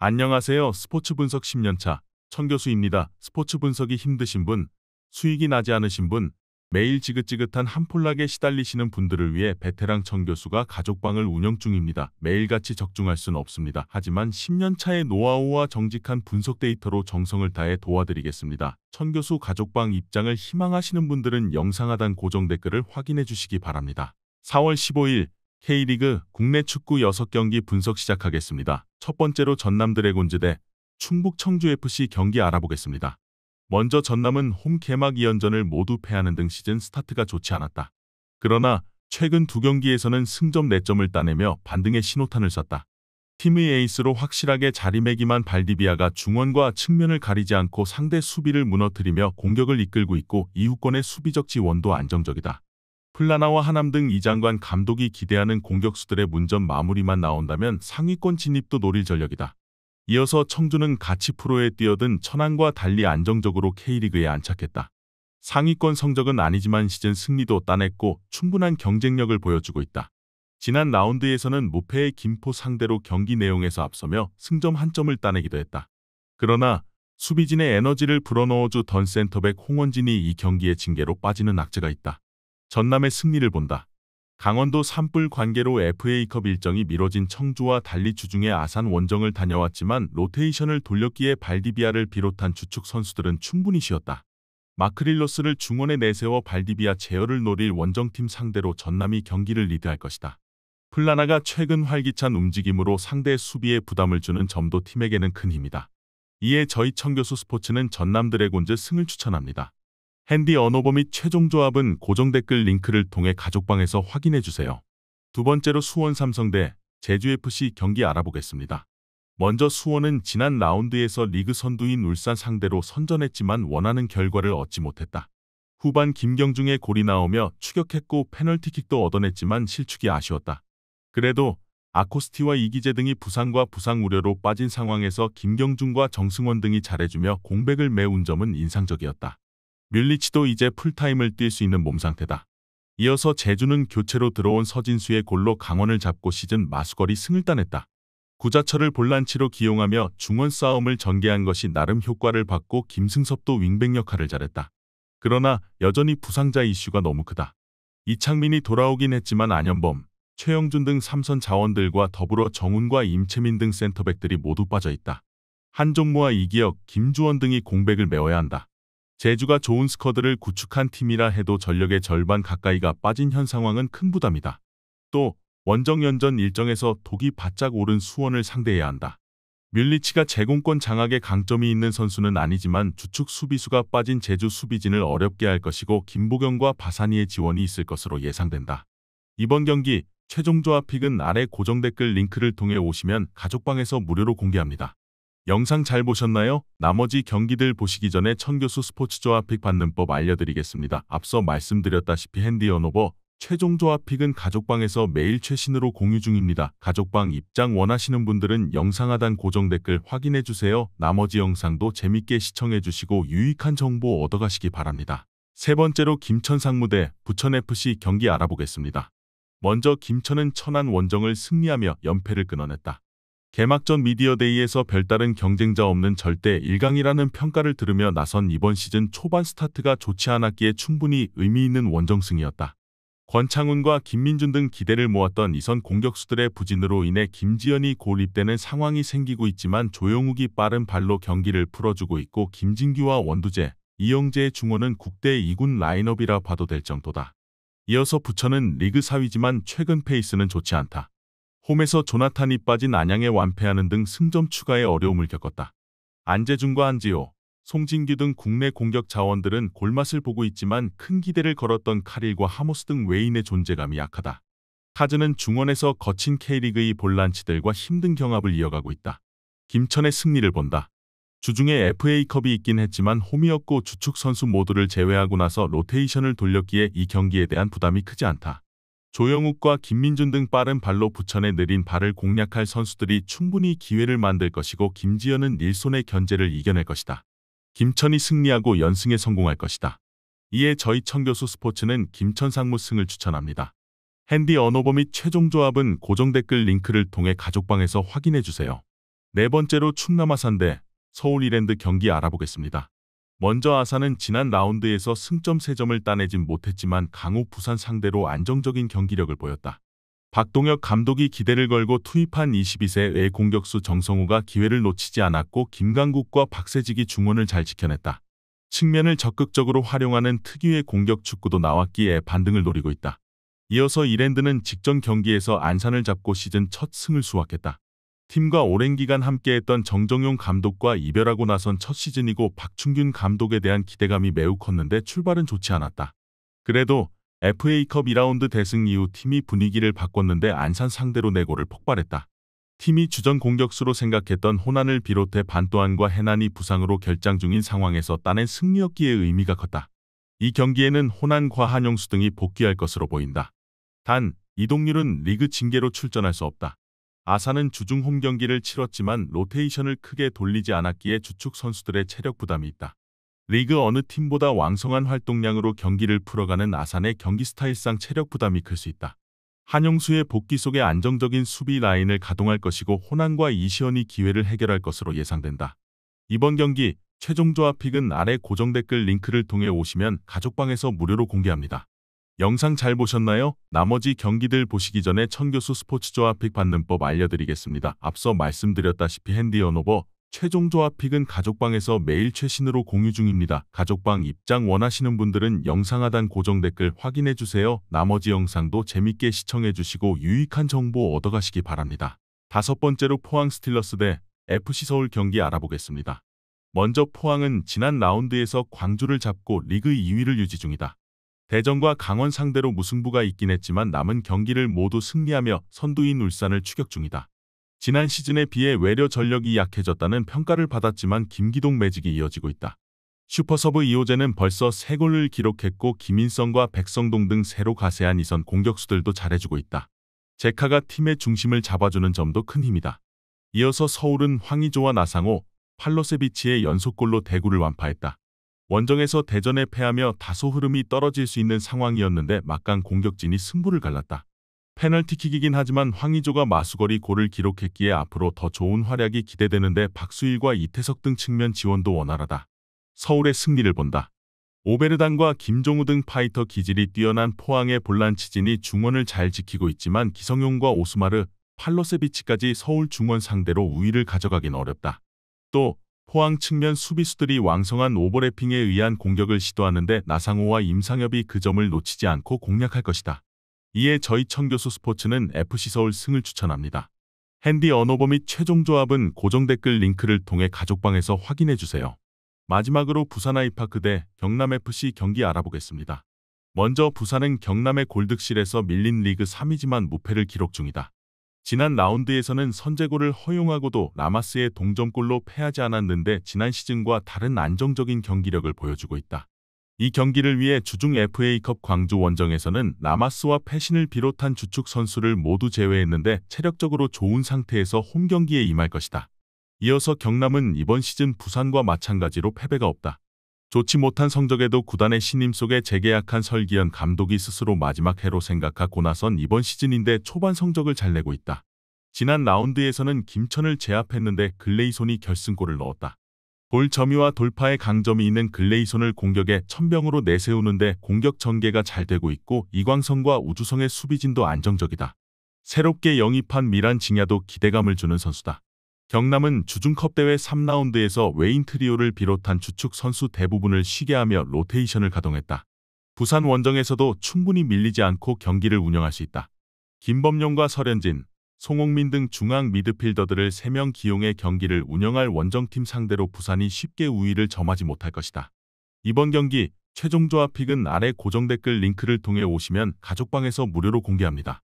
안녕하세요. 스포츠 분석 10년차 천교수입니다. 스포츠 분석이 힘드신 분, 수익이 나지 않으신 분, 매일 지긋지긋한 한 폴락에 시달리시는 분들을 위해 베테랑 천교수가 가족방을 운영 중입니다. 매일같이 적중할 수는 없습니다. 하지만 10년차의 노하우와 정직한 분석 데이터로 정성을 다해 도와드리겠습니다. 천교수 가족방 입장을 희망하시는 분들은 영상 하단 고정 댓글을 확인해 주시기 바랍니다. 4월 15일 K리그 국내 축구 6경기 분석 시작하겠습니다. 첫 번째로 전남 드래곤즈 대 충북 청주FC 경기 알아보겠습니다. 먼저 전남은 홈 개막 2연전을 모두 패하는 등 시즌 스타트가 좋지 않았다. 그러나 최근 두 경기에서는 승점 4점을 따내며 반등의 신호탄을 쐈다. 팀의 에이스로 확실하게 자리매김한 발디비아가 중원과 측면을 가리지 않고 상대 수비를 무너뜨리며 공격을 이끌고 있고 이후권의 수비적 지원도 안정적이다. 플라나와 하남 등 이장관 감독이 기대하는 공격수들의 문전 마무리만 나온다면 상위권 진입도 노릴 전력이다. 이어서 청주는 가치 프로에 뛰어든 천안과 달리 안정적으로 K리그에 안착했다. 상위권 성적은 아니지만 시즌 승리도 따냈고 충분한 경쟁력을 보여주고 있다. 지난 라운드에서는 무패의 김포 상대로 경기 내용에서 앞서며 승점 1점을 따내기도 했다. 그러나 수비진의 에너지를 불어넣어주던 센터백 홍원진이 이 경기에 징계로 빠지는 악재가 있다. 전남의 승리를 본다. 강원도 산불 관계로 FA컵 일정이 미뤄진 청주와 달리 주중에 아산 원정을 다녀왔지만 로테이션을 돌렸기에 발디비아를 비롯한 주축 선수들은 충분히 쉬었다. 마크릴로스를 중원에 내세워 발디비아 제어를 노릴 원정팀 상대로 전남이 경기를 리드할 것이다. 플라나가 최근 활기찬 움직임으로 상대 수비에 부담을 주는 점도 팀에게는 큰 힘이다. 이에 저희 청교수 스포츠는 전남 드래곤즈 승을 추천합니다. 핸디 언어버 및 최종 조합은 고정 댓글 링크를 통해 가족방에서 확인해주세요. 두 번째로 수원 삼성 대 제주FC 경기 알아보겠습니다. 먼저 수원은 지난 라운드에서 리그 선두인 울산 상대로 선전했지만 원하는 결과를 얻지 못했다. 후반 김경중의 골이 나오며 추격했고 페널티킥도 얻어냈지만 실축이 아쉬웠다. 그래도 아코스티와 이기재 등이 부상과 부상 우려로 빠진 상황에서 김경중과 정승원 등이 잘해주며 공백을 메운 점은 인상적이었다. 뮬리치도 이제 풀타임을 뛸 수 있는 몸 상태다. 이어서 제주는 교체로 들어온 서진수의 골로 강원을 잡고 시즌 마수거리 승을 따냈다. 구자철을 볼란치로 기용하며 중원 싸움을 전개한 것이 나름 효과를 받고 김승섭도 윙백 역할을 잘했다. 그러나 여전히 부상자 이슈가 너무 크다. 이창민이 돌아오긴 했지만 안현범, 최영준 등 삼선 자원들과 더불어 정훈과 임채민 등 센터백들이 모두 빠져있다. 한종무와 이기혁, 김주원 등이 공백을 메워야 한다. 제주가 좋은 스쿼드를 구축한 팀이라 해도 전력의 절반 가까이가 빠진 현 상황은 큰 부담이다. 또 원정 연전 일정에서 독이 바짝 오른 수원을 상대해야 한다. 뮬리치가 제공권 장악에 강점이 있는 선수는 아니지만 주축 수비수가 빠진 제주 수비진을 어렵게 할 것이고 김보경과 바사니의 지원이 있을 것으로 예상된다. 이번 경기 최종 조합 픽은 아래 고정 댓글 링크를 통해 오시면 가족방에서 무료로 공개합니다. 영상 잘 보셨나요? 나머지 경기들 보시기 전에 천교수 스포츠 조합 픽 받는 법 알려드리겠습니다. 앞서 말씀드렸다시피 핸디 언어버 최종 조합 픽은 가족방에서 매일 최신으로 공유 중입니다. 가족방 입장 원하시는 분들은 영상 하단 고정 댓글 확인해주세요. 나머지 영상도 재밌게 시청해주시고 유익한 정보 얻어가시기 바랍니다. 세 번째로 김천 상무 대 부천FC 경기 알아보겠습니다. 먼저 김천은 천안 원정을 승리하며 연패를 끊어냈다. 개막전 미디어데이에서 별다른 경쟁자 없는 절대 1강이라는 평가를 들으며 나선 이번 시즌 초반 스타트가 좋지 않았기에 충분히 의미 있는 원정승이었다. 권창훈과 김민준 등 기대를 모았던 이선 공격수들의 부진으로 인해 김지현이 고립되는 상황이 생기고 있지만 조영욱이 빠른 발로 경기를 풀어주고 있고 김진규와 원두재, 이영재의 중원은 국대 2군 라인업이라 봐도 될 정도다. 이어서 부천은 리그 4위지만 최근 페이스는 좋지 않다. 홈에서 조나탄이 빠진 안양에 완패하는 등 승점 추가에 어려움을 겪었다. 안재준과 한지호, 송진규 등 국내 공격 자원들은 골맛을 보고 있지만 큰 기대를 걸었던 카릴과 하모스 등 외인의 존재감이 약하다. 카즈는 중원에서 거친 K리그의 볼란치들과 힘든 경합을 이어가고 있다. 김천의 승리를 본다. 주중에 FA컵이 있긴 했지만 홈이었고 주축 선수 모두를 제외하고 나서 로테이션을 돌렸기에 이 경기에 대한 부담이 크지 않다. 조영욱과 김민준 등 빠른 발로 부천의 느린 발을 공략할 선수들이 충분히 기회를 만들 것이고 김지현은 닐손의 견제를 이겨낼 것이다. 김천이 승리하고 연승에 성공할 것이다. 이에 저희 청교수 스포츠는 김천 상무 승을 추천합니다. 핸디 언어버 및 최종 조합은 고정 댓글 링크를 통해 가족방에서 확인해주세요. 네 번째로 충남 아산 대 서울 이랜드 경기 알아보겠습니다. 먼저 아산은 지난 라운드에서 승점 3점을 따내진 못했지만 강호 부산 상대로 안정적인 경기력을 보였다. 박동혁 감독이 기대를 걸고 투입한 22세 외 공격수 정성우가 기회를 놓치지 않았고 김강국과 박세직이 중원을 잘 지켜냈다. 측면을 적극적으로 활용하는 특유의 공격 축구도 나왔기에 반등을 노리고 있다. 이어서 이랜드는 직전 경기에서 안산을 잡고 시즌 첫 승을 수확했다. 팀과 오랜 기간 함께했던 정정용 감독과 이별하고 나선 첫 시즌이고 박충균 감독에 대한 기대감이 매우 컸는데 출발은 좋지 않았다. 그래도 FA컵 2라운드 대승 이후 팀이 분위기를 바꿨는데 안산 상대로 4골을 폭발했다. 팀이 주전 공격수로 생각했던 호난을 비롯해 반또안과 해난이 부상으로 결장 중인 상황에서 따낸 승리였기에 의미가 컸다. 이 경기에는 호난과 한용수 등이 복귀할 것으로 보인다. 단, 이동률은 리그 징계로 출전할 수 없다. 아산은 주중 홈 경기를 치렀지만 로테이션을 크게 돌리지 않았기에 주축 선수들의 체력 부담이 있다. 리그 어느 팀보다 왕성한 활동량으로 경기를 풀어가는 아산의 경기 스타일상 체력 부담이 클 수 있다. 한용수의 복귀 속에 안정적인 수비 라인을 가동할 것이고 호난과 이시현이 기회를 해결할 것으로 예상된다. 이번 경기 최종 조합 픽은 아래 고정 댓글 링크를 통해 오시면 가족방에서 무료로 공개합니다. 영상 잘 보셨나요? 나머지 경기들 보시기 전에 천교수 스포츠 조합 픽 받는 법 알려드리겠습니다. 앞서 말씀드렸다시피 핸디 언오버 최종 조합 픽은 가족방에서 매일 최신으로 공유 중입니다. 가족방 입장 원하시는 분들은 영상 하단 고정 댓글 확인해주세요. 나머지 영상도 재밌게 시청해주시고 유익한 정보 얻어가시기 바랍니다. 다섯 번째로 포항 스틸러스 대 FC서울 경기 알아보겠습니다. 먼저 포항은 지난 라운드에서 광주를 잡고 리그 2위를 유지 중이다. 대전과 강원 상대로 무승부가 있긴 했지만 남은 경기를 모두 승리하며 선두인 울산을 추격 중이다. 지난 시즌에 비해 외려 전력이 약해졌다는 평가를 받았지만 김기동 매직이 이어지고 있다. 슈퍼서브 이호재는 벌써 3골을 기록했고 김인성과 백성동 등 새로 가세한 이선 공격수들도 잘해주고 있다. 제카가 팀의 중심을 잡아주는 점도 큰 힘이다. 이어서 서울은 황의조와 나상호, 팔로세비치의 연속골로 대구를 완파했다. 원정에서 대전에 패하며 다소 흐름이 떨어질 수 있는 상황이었는데 막강 공격진이 승부를 갈랐다. 페널티킥이긴 하지만 황의조가 마수거리 골을 기록했기에 앞으로 더 좋은 활약이 기대되는데 박수일과 이태석 등 측면 지원도 원활하다. 서울의 승리를 본다. 오베르단과 김종우 등 파이터 기질이 뛰어난 포항의 볼란치진이 중원을 잘 지키고 있지만 기성용과 오스마르, 팔로세비치까지 서울 중원 상대로 우위를 가져가긴 어렵다. 또 포항 측면 수비수들이 왕성한 오버래핑에 의한 공격을 시도하는데 나상호와 임상엽이 그 점을 놓치지 않고 공략할 것이다. 이에 저희 천교수 스포츠는 FC서울 승을 추천합니다. 핸디 언오버 및 최종 조합은 고정 댓글 링크를 통해 가족방에서 확인해주세요. 마지막으로 부산 아이파크 대 경남FC 경기 알아보겠습니다. 먼저 부산은 경남의 골득실에서 밀린 리그 3위지만 무패를 기록 중이다. 지난 라운드에서는 선제골을 허용하고도 라마스의 동점골로 패하지 않았는데 지난 시즌과 다른 안정적인 경기력을 보여주고 있다. 이 경기를 위해 주중 FA컵 광주 원정에서는 라마스와 패신을 비롯한 주축 선수를 모두 제외했는데 체력적으로 좋은 상태에서 홈 경기에 임할 것이다. 이어서 경남은 이번 시즌 부산과 마찬가지로 패배가 없다. 좋지 못한 성적에도 구단의 신임 속에 재계약한 설기현 감독이 스스로 마지막 해로 생각하고 나선 이번 시즌인데 초반 성적을 잘 내고 있다. 지난 라운드에서는 김천을 제압했는데 글레이손이 결승골을 넣었다. 볼 점유와 돌파의 강점이 있는 글레이손을 공격에 천병으로 내세우는데 공격 전개가 잘 되고 있고 이광성과 우주성의 수비진도 안정적이다. 새롭게 영입한 미란 징야도 기대감을 주는 선수다. 경남은 주중컵 대회 3라운드에서 외인 트리오를 비롯한 주축 선수 대부분을 쉬게 하며 로테이션을 가동했다. 부산 원정에서도 충분히 밀리지 않고 경기를 운영할 수 있다. 김범용과 설현진, 송홍민 등 중앙 미드필더들을 3명 기용해 경기를 운영할 원정팀 상대로 부산이 쉽게 우위를 점하지 못할 것이다. 이번 경기 최종 조합 픽은 아래 고정 댓글 링크를 통해 오시면 가족방에서 무료로 공개합니다.